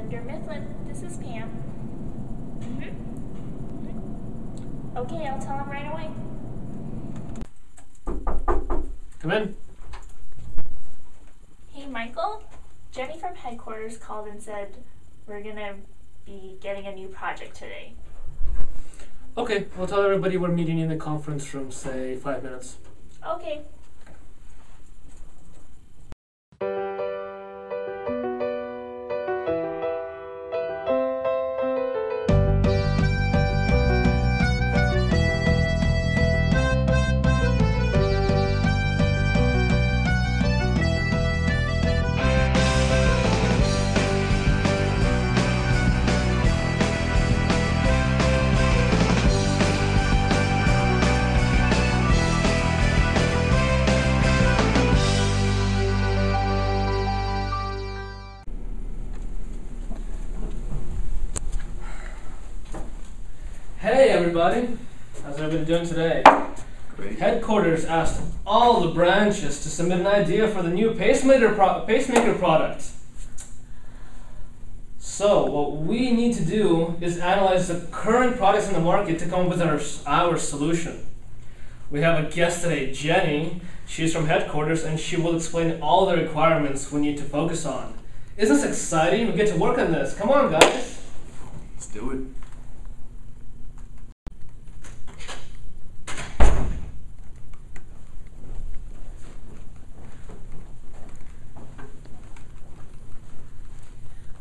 Victor Mifflin. This is Pam. Okay, I'll tell him right away. Come in. Hey, Michael. Jenny from headquarters called and said we're gonna be getting a new project today. Okay, I'll tell everybody we're meeting in the conference room, say 5 minutes. Okay. Hey everybody, how's everybody doing today? Great. Headquarters asked all the branches to submit an idea for the new Pacemaker product. So what we need to do is analyze the current products in the market to come up with our solution. We have a guest today, Jenny. She's from headquarters and she will explain all the requirements we need to focus on. Isn't this exciting? We get to work on this. Come on guys. Let's do it.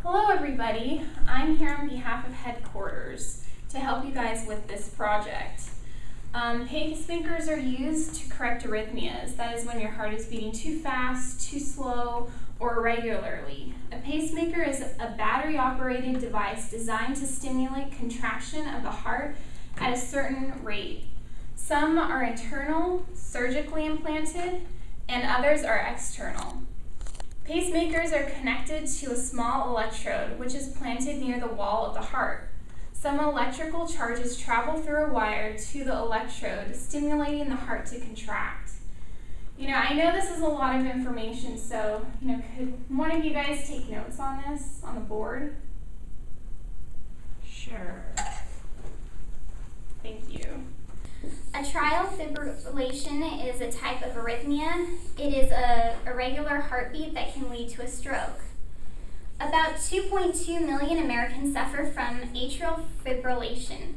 Hello everybody, I'm here on behalf of headquarters to help you guys with this project. Pacemakers are used to correct arrhythmias, that is when your heart is beating too fast, too slow, or irregularly. A pacemaker is a battery-operated device designed to stimulate contraction of the heart at a certain rate. Some are internal, surgically implanted, and others are external. Pacemakers are connected to a small electrode which is planted near the wall of the heart. Some electrical charges travel through a wire to the electrode, stimulating the heart to contract. I know this is a lot of information, so, could one of you guys take notes on this, on the board? Sure. Thank you. Atrial fibrillation is a type of arrhythmia. It is a irregular heartbeat that can lead to a stroke. About 2.2 million Americans suffer from atrial fibrillation.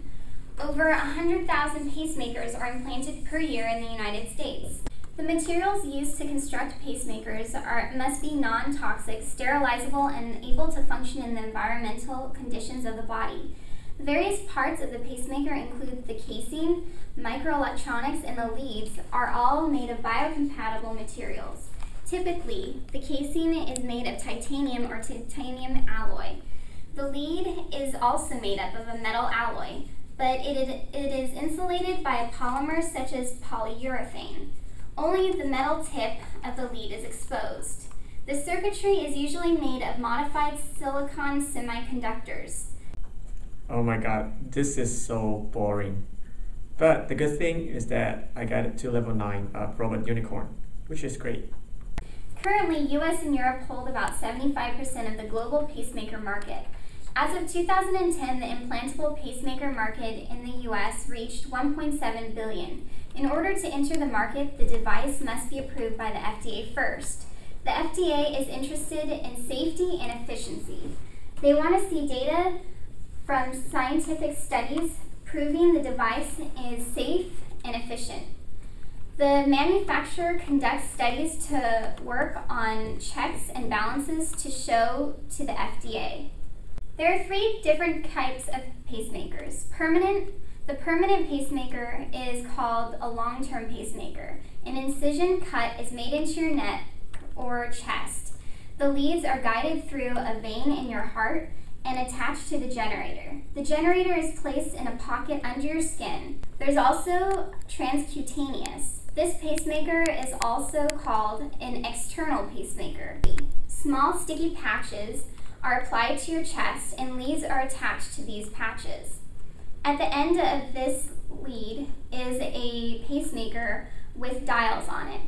Over 100,000 pacemakers are implanted per year in the United States. The materials used to construct pacemakers must be non-toxic, sterilizable, and able to function in the environmental conditions of the body. The various parts of the pacemaker include the casing, microelectronics, and the leads are all made of biocompatible materials. Typically, the casing is made of titanium or titanium alloy. The lead is also made up of a metal alloy, but it is insulated by a polymer such as polyurethane. Only the metal tip of the lead is exposed. The circuitry is usually made of modified silicon semiconductors. Oh my god, this is so boring. But the good thing is that I got it to level 9 of Robot Unicorn, which is great. Currently, US and Europe hold about 75% of the global pacemaker market. As of 2010, the implantable pacemaker market in the US reached 1.7 billion. In order to enter the market, the device must be approved by the FDA first. The FDA is interested in safety and efficiency. They want to see data from scientific studies proving the device is safe and efficient. The manufacturer conducts studies to work on checks and balances to show to the FDA. There are 3 different types of pacemakers. The permanent pacemaker is called a long-term pacemaker. An incision cut is made into your neck or chest. The leads are guided through a vein in your heart and attached to the generator. The generator is placed in a pocket under your skin. There's also transcutaneous. This pacemaker is also called an external pacemaker. Small sticky patches are applied to your chest and leads are attached to these patches. At the end of this lead is a pacemaker with dials on it.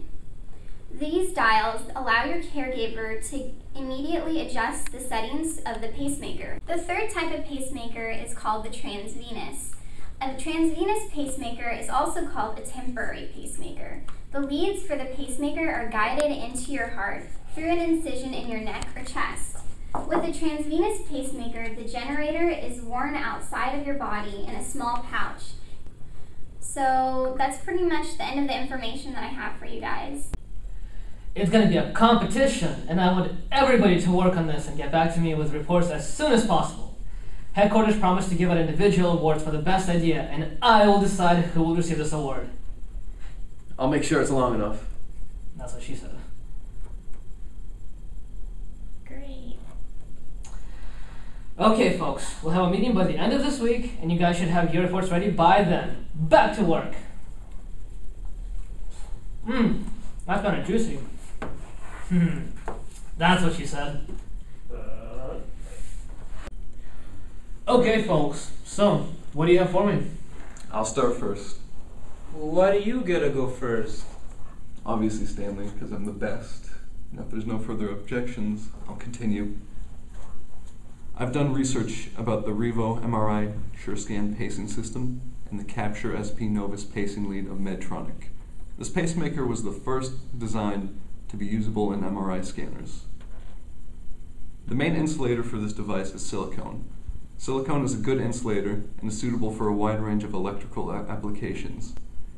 These dials allow your caregiver to immediately adjust the settings of the pacemaker. The third type of pacemaker is called the transvenous. A transvenous pacemaker is also called a temporary pacemaker. The leads for the pacemaker are guided into your heart through an incision in your neck or chest. With a transvenous pacemaker, the generator is worn outside of your body in a small pouch. So that's pretty much the end of the information that I have for you guys. It's going to be a competition, and I want everybody to work on this and get back to me with reports as soon as possible. Headquarters promised to give out individual awards for the best idea, and I will decide who will receive this award. I'll make sure it's long enough. That's what she said. Great. Okay, folks, we'll have a meeting by the end of this week, and you guys should have your reports ready by then. Back to work. That's kind of juicy. That's what she said. Okay, folks, so what do you have for me? I'll start first. Why do you gotta go first? Obviously, Stanley, because I'm the best. Now, if there's no further objections, I'll continue. I've done research about the Revo MRI SureScan pacing system and the Capture SP Novus pacing lead of Medtronic. This pacemaker was the first designed to be usable in MRI scanners. The main insulator for this device is silicone. Silicone is a good insulator and is suitable for a wide range of electrical applications.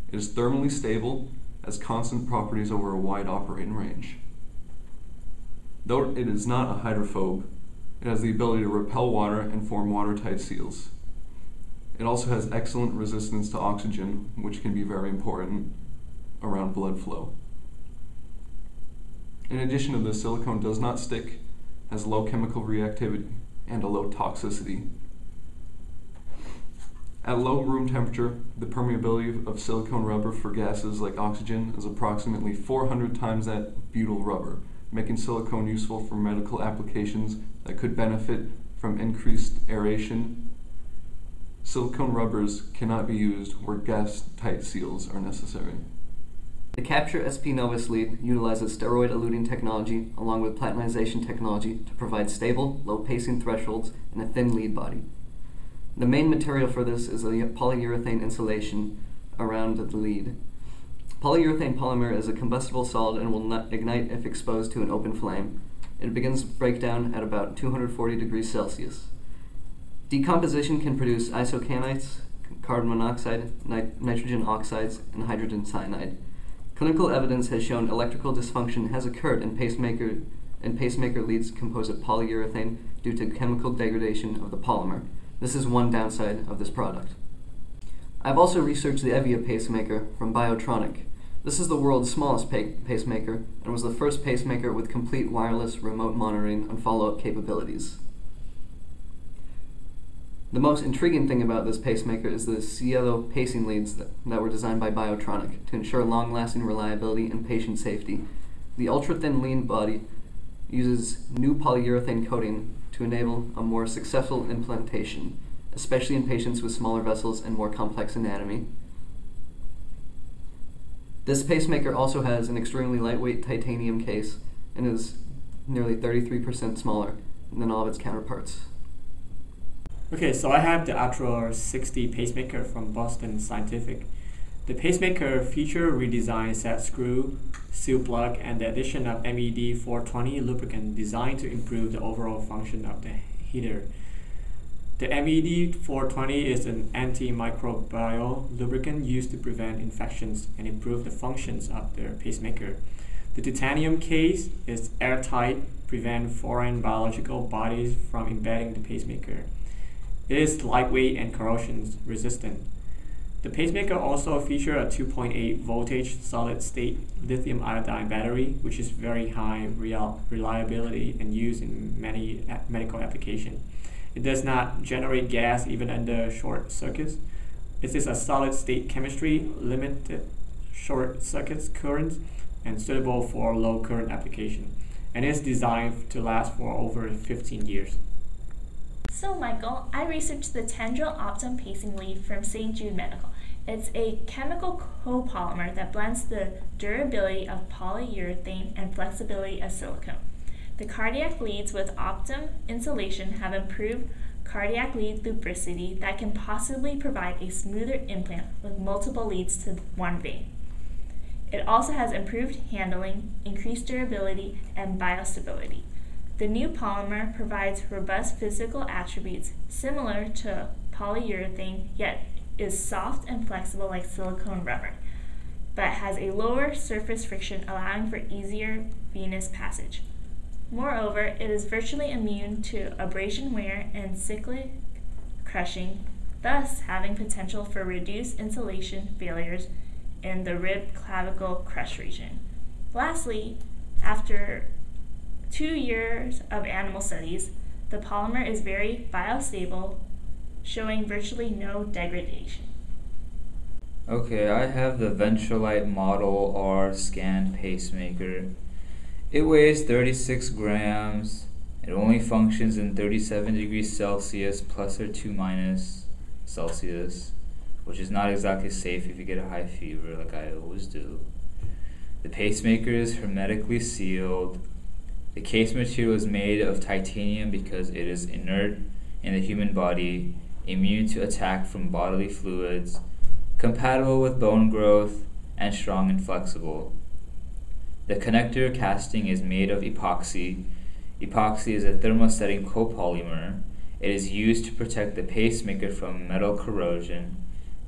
It is thermally stable, has constant properties over a wide operating range. Though it is not a hydrophobe, it has the ability to repel water and form watertight seals. It also has excellent resistance to oxygen, which can be very important around blood flow. In addition to this, silicone does not stick, has low chemical reactivity, and a low toxicity. At low room temperature, the permeability of silicone rubber for gases like oxygen is approximately 400 times that butyl rubber, making silicone useful for medical applications that could benefit from increased aeration. Silicone rubbers cannot be used where gas-tight seals are necessary. The Capture SP Novus lead utilizes steroid-eluting technology along with platinization technology to provide stable, low pacing thresholds and a thin lead body. The main material for this is a polyurethane insulation around the lead. Polyurethane polymer is a combustible solid and will not ignite if exposed to an open flame. It begins breakdown at about 240 degrees Celsius. Decomposition can produce isocanites, carbon monoxide, nitrogen oxides, and hydrogen cyanide. Clinical evidence has shown electrical dysfunction has occurred in pacemaker leads composed of polyurethane due to chemical degradation of the polymer. This is one downside of this product. I've also researched the Evia pacemaker from Biotronic. This is the world's smallest pacemaker and was the first pacemaker with complete wireless remote monitoring and follow-up capabilities. The most intriguing thing about this pacemaker is the Cielo pacing leads that were designed by Biotronic to ensure long-lasting reliability and patient safety. The ultra-thin lean body uses new polyurethane coating to enable a more successful implantation, especially in patients with smaller vessels and more complex anatomy. This pacemaker also has an extremely lightweight titanium case and is nearly 33% smaller than all of its counterparts. Okay, so I have the Ultra 60 pacemaker from Boston Scientific. The pacemaker feature redesigned set screw, seal plug, and the addition of MED 420 lubricant designed to improve the overall function of the heater. The MED 420 is an antimicrobial lubricant used to prevent infections and improve the functions of the pacemaker. The titanium case is airtight, prevent foreign biological bodies from embedding the pacemaker. It is lightweight and corrosion resistant. The pacemaker also features a 2.8 voltage solid-state lithium iodine battery, which is very high reliability and used in many medical applications. It does not generate gas even under short circuits. It is a solid-state chemistry, limited short circuit currents, and suitable for low current application, and is designed to last for over 15 years. So Michael, I researched the Tendril Optum pacing lead from St. Jude Medical. It's a chemical copolymer that blends the durability of polyurethane and flexibility of silicone. The cardiac leads with Optum insulation have improved cardiac lead lubricity that can possibly provide a smoother implant with multiple leads to one vein. It also has improved handling, increased durability, and biostability. The new polymer provides robust physical attributes similar to polyurethane, yet is soft and flexible like silicone rubber, but has a lower surface friction allowing for easier venous passage. Moreover, it is virtually immune to abrasion wear and cyclic crushing, thus having potential for reduced insulation failures in the rib clavicle crush region. Lastly, after 2 years of animal studies, the polymer is very biostable, showing virtually no degradation. Okay, I have the Ventrolite Model R scanned pacemaker. It weighs 36 grams. It only functions in 37 degrees Celsius plus or 2 minus Celsius, which is not exactly safe if you get a high fever like I always do. The pacemaker is hermetically sealed. The case material is made of titanium because it is inert in the human body, immune to attack from bodily fluids, compatible with bone growth, and strong and flexible. The connector casting is made of epoxy. Epoxy is a thermosetting copolymer. It is used to protect the pacemaker from metal corrosion.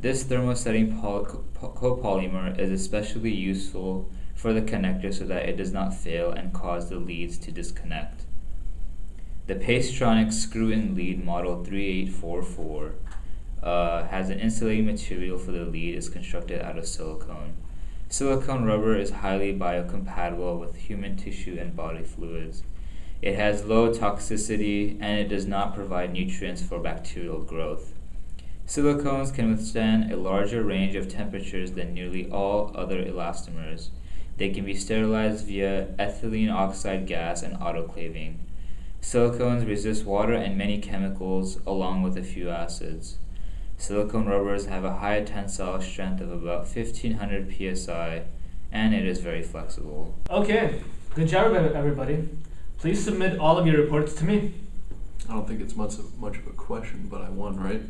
This thermosetting copolymer is especially useful for the connector so that it does not fail and cause the leads to disconnect. The Pacetronic screw-in lead model 3844 has an insulating material for the lead is constructed out of silicone. Silicone rubber is highly biocompatible with human tissue and body fluids. It has low toxicity and it does not provide nutrients for bacterial growth. Silicones can withstand a larger range of temperatures than nearly all other elastomers. They can be sterilized via ethylene oxide gas and autoclaving. Silicones resist water and many chemicals along with a few acids. Silicone rubbers have a high tensile strength of about 1500 psi, and it is very flexible. Okay, good job everybody. Please submit all of your reports to me. I don't think it's much of a question, but I won, right?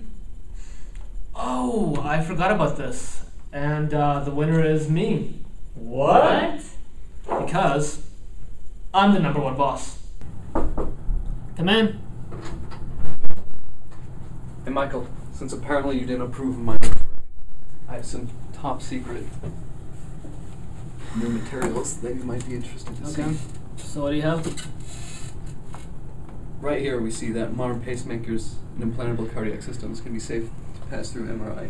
Oh, I forgot about this. And the winner is me. What? Because I'm the #1 boss. Come in. Hey Michael, since apparently you didn't approve of my work, I have some top secret new materials that you might be interested to see. So what do you have? Right here we see that modern pacemakers and implantable cardiac systems can be safe to pass through MRI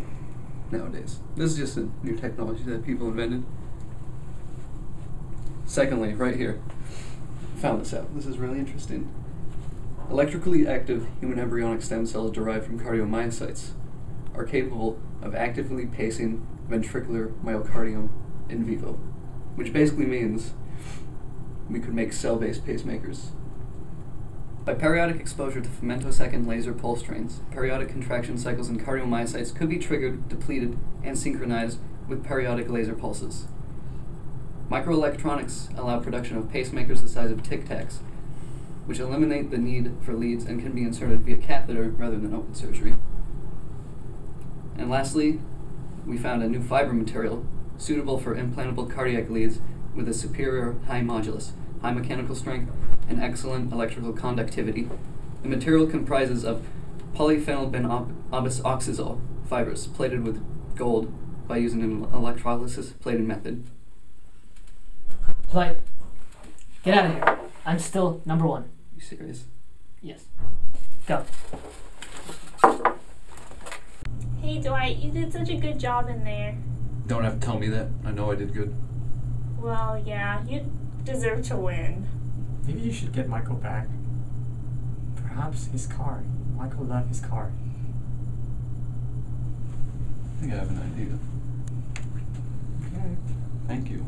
nowadays. This is just a new technology that people invented. Secondly, right here, found this out. This is really interesting. Electrically active human embryonic stem cells derived from cardiomyocytes are capable of actively pacing ventricular myocardium in vivo, which basically means we could make cell-based pacemakers. By periodic exposure to femtosecond laser pulse trains, periodic contraction cycles in cardiomyocytes could be triggered, depleted, and synchronized with periodic laser pulses. Microelectronics allow production of pacemakers the size of Tic Tacs, which eliminate the need for leads and can be inserted via catheter rather than open surgery. And lastly, we found a new fiber material suitable for implantable cardiac leads with a superior high modulus, high mechanical strength, and excellent electrical conductivity. The material comprises of polyphenylbenoxazole fibers plated with gold by using an electrolysis plating method. Like, get out of here. I'm still #1. You serious? Yes. Go. Hey Dwight, you did such a good job in there. Don't have to tell me that. I know I did good. Well, yeah, you deserve to win. Maybe you should get Michael back. Perhaps his car. Michael left his car. I think I have an idea. Okay. Thank you.